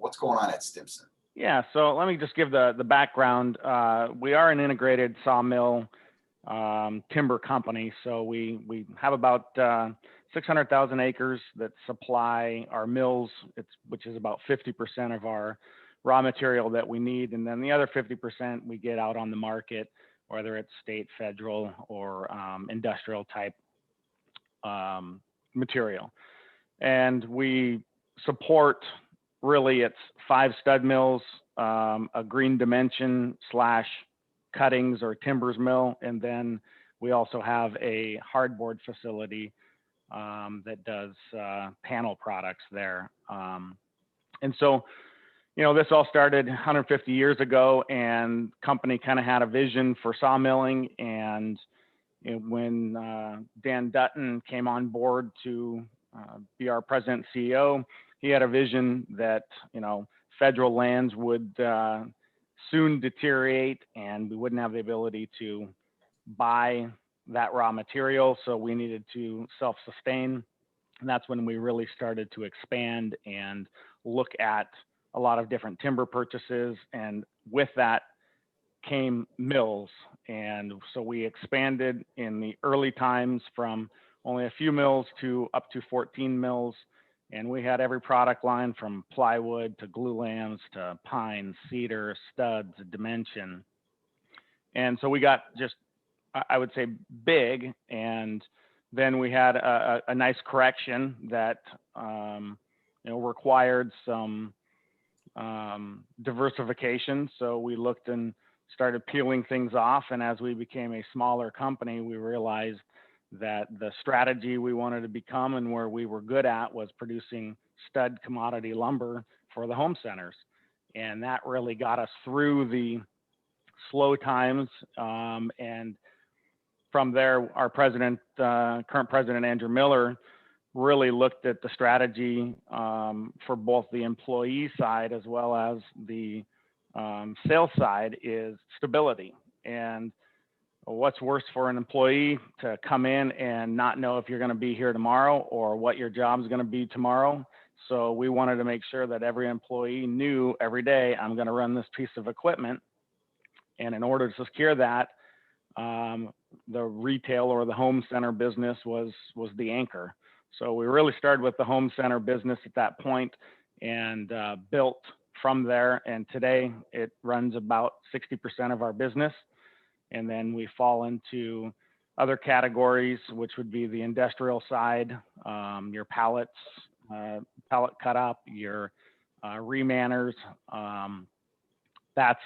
What's going on at Stimson? Yeah, so let me just give the background. We are an integrated sawmill timber company. So we have about 600,000 acres that supply our mills, which is about 50% of our raw material that we need. And then the other 50% we get out on the market, whether it's state, federal, or industrial type material. And we support, really, it's 5 stud mills, a green dimension / cuttings or timbers mill, and then we also have a hardboard facility that does panel products there. And so, this all started 150 years ago, and company kind of had a vision for sawmilling. And when Dan Dutton came on board to be our president and CEO, he had a vision that, federal lands would soon deteriorate and we wouldn't have the ability to buy that raw material. So we needed to self-sustain. And that's when we really started to expand and look at a lot of different timber purchases. And with that came mills. And so we expanded in the early times from only a few mills to up to 14 mills. And we had every product line from plywood to glue lams to pine, cedar, studs, dimension. And so we got just, I would say, big. And then we had a nice correction that required some diversification. So we looked and started peeling things off. And as we became a smaller company, we realized that the strategy we wanted to become and where we were good at was producing stud commodity lumber for the home centers. And that really got us through the slow times. And from there, our current president, Andrew Miller, really looked at the strategy for both the employee side as well as the sales side is stability. And what's worse for an employee to come in and not know if you're going to be here tomorrow or what your job is going to be tomorrow. So we wanted to make sure that every employee knew every day, I'm going to run this piece of equipment. And in order to secure that, the retail or the home center business was the anchor. So we really started with the home center business at that point and built from there. And today it runs about 60% of our business. And then we fall into other categories, which would be the industrial side, your pallets, pallet cut up, your remanners. That's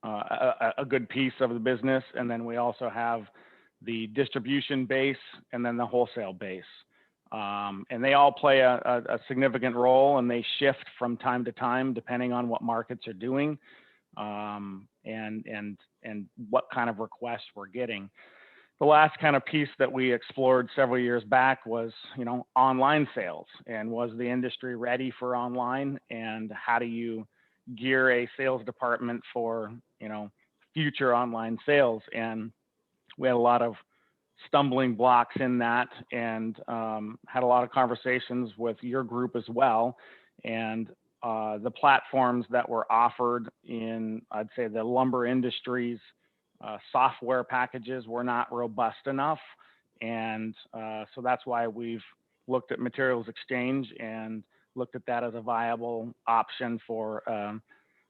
a good piece of the business. And then we also have the distribution base and then the wholesale base. And they all play a significant role, and they shift from time to time depending on what markets are doing. And what kind of requests we're getting. The last kind of piece that we explored several years back was, online sales, and was the industry ready for online, and how do you gear a sales department for, future online sales? And we had a lot of stumbling blocks in that, and had a lot of conversations with your group as well. And the platforms that were offered in, I'd say, the lumber industry's software packages were not robust enough. And so that's why we've looked at MaterialsXchange and looked at that as a viable option for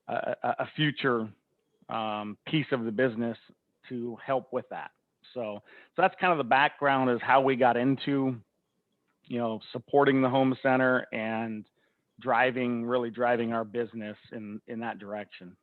a future piece of the business to help with that. So that's kind of the background, is how we got into, supporting the home center and really driving our business in that direction.